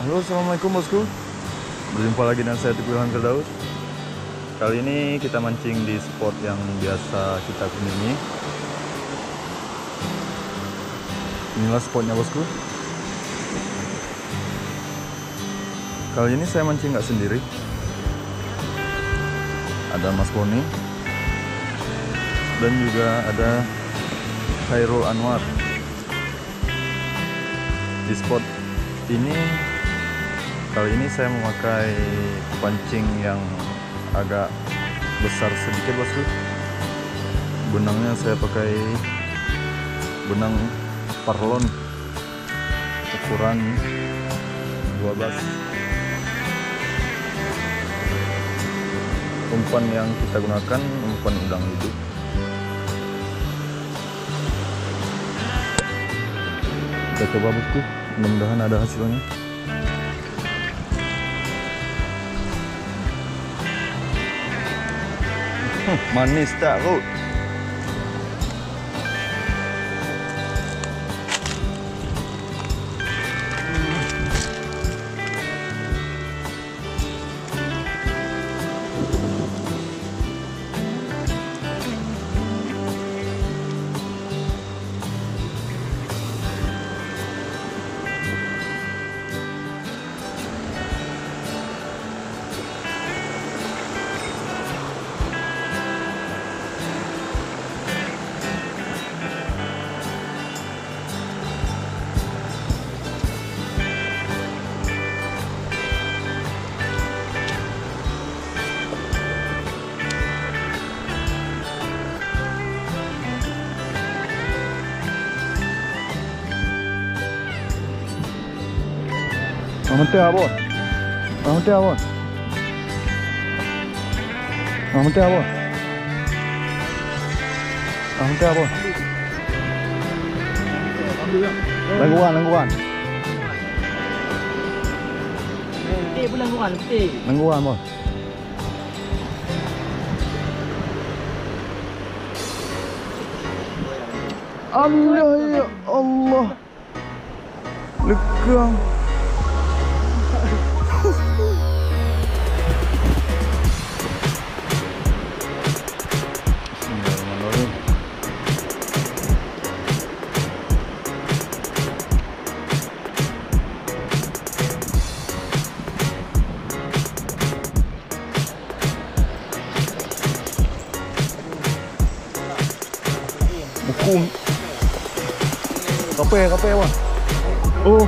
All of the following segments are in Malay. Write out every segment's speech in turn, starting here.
Halo, assalamualaikum bosku. Berjumpa lagi dengan saya Teguh Ilham Firdaus. Kali ini kita mancing di spot yang biasa kita kunjungi. Inilah spotnya bosku. Kali ini saya mancing nggak sendiri. Ada Mas Boni dan juga ada Khairul Anwar. Di spot ini kali ini saya memakai pancing yang agak besar sedikit bosku. Benangnya saya pakai benang parlon ukuran 12. Umpan yang kita gunakan umpan udang hidup. Kita coba bosku, mudah-mudahan ada hasilnya. Manis tak Rut? Mentah apa? Mentah apa? Mentah apa? Mentah apa? Langguan. Putih pun langguan, putih. Langguan apa? Allah ya Allah. Legang. Bukum. Kape apa? Oh.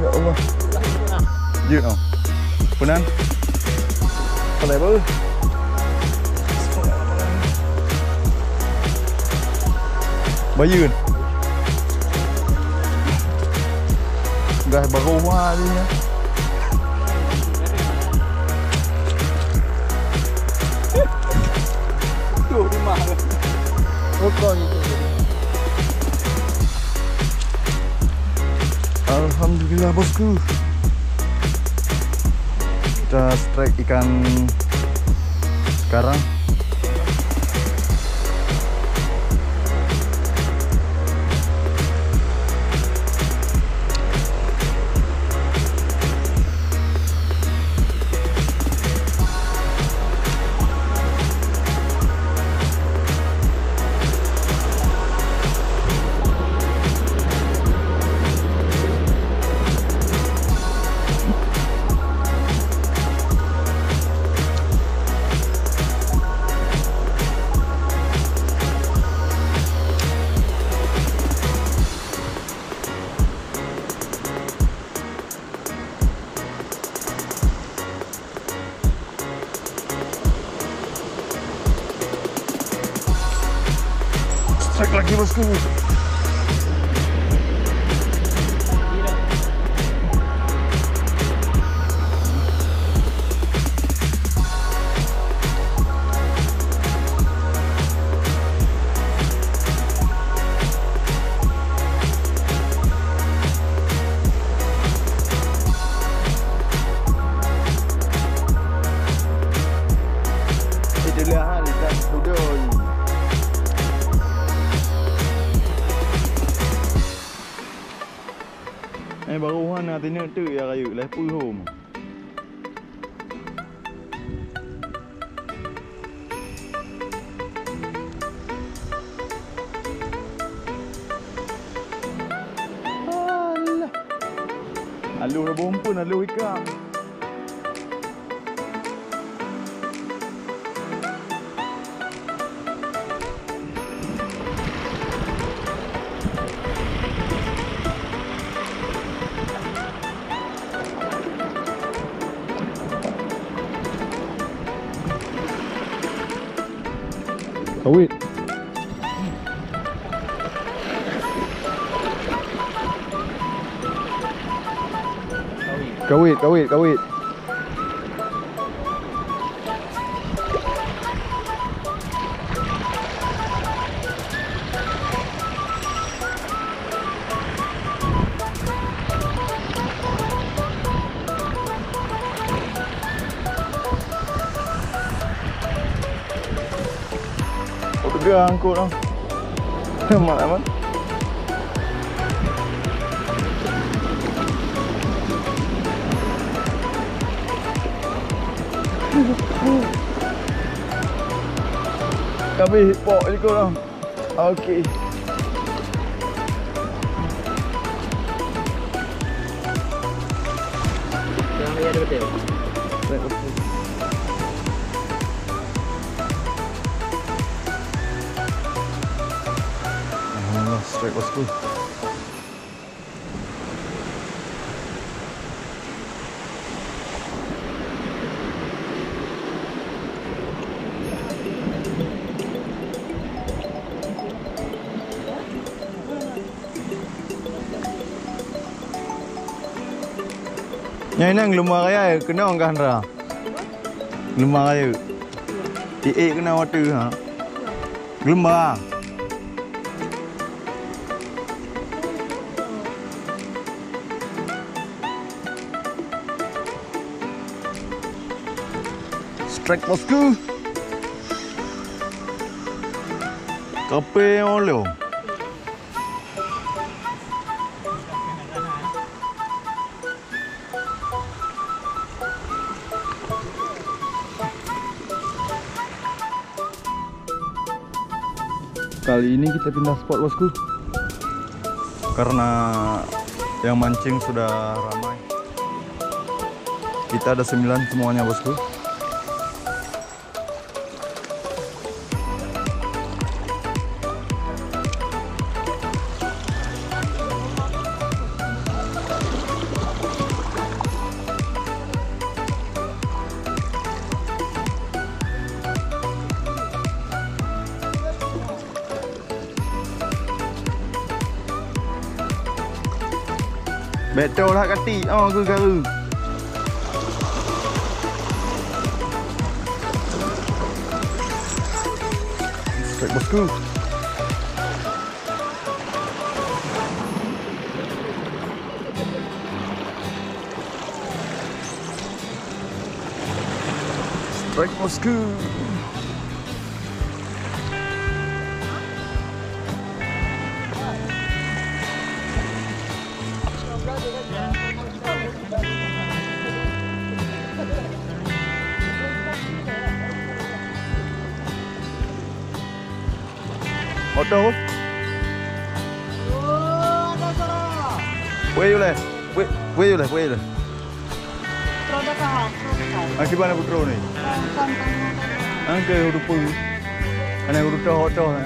Ya Allah. Dữ không? Punan. Kalau apa? Bayun. Dah baru hoa đi nha. Tuh di mana? Oh, alhamdulillah bosku. Kita strike ikan karang. Strike lagi bosku. Itulah hal dan budaya. baruhan natin tu ya kayu lepu home. Alah. Aluh dah bumpun, aluh ikan. Kawit. Kawit. Dia angkut dah. Mak aman. Kami pok je kau dah. Okey. Jangan bayar dia betul. Strike bosku. Yang ini gelumar raya kena orang Handra. Gelumar raya. Kena water ha. Gelumar. Strike bosku. Kape oleh. Kali ini kita pindah spot bosku. Karena yang mancing sudah ramai. Kita ada 9 semuanya bosku. Betul lah kati. Oh, aku garu. Strike bosku. Strike bosku. Auto. Where you leh? Where you leh? Aki mana putro ni? Angke udah pun. Ana udah auto ni.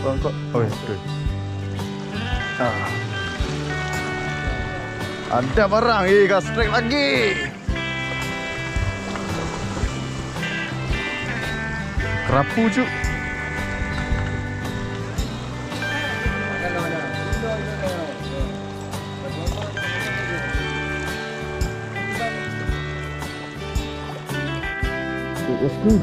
Bangkok. Oh, okay. Ada barang gas strike lagi. Kerapu cuk. Bosku.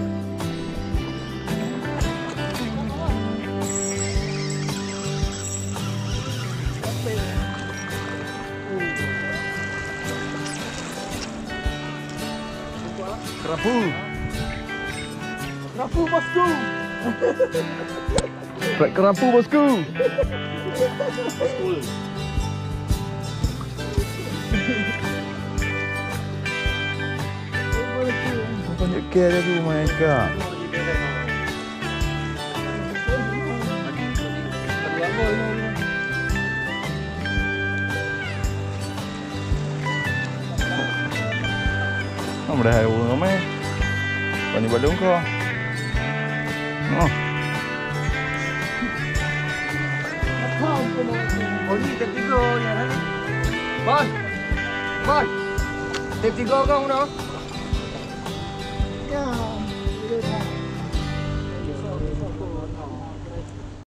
Kerapu. Kerapu bosku. Kerapu bosku. School. Tunjuk ke dia tu mereka. Dah hai urang ramai. Pani balung kau. Oh. Oh ni tip 3 ya kan? Bon. Bon. Tip 3 kau nak?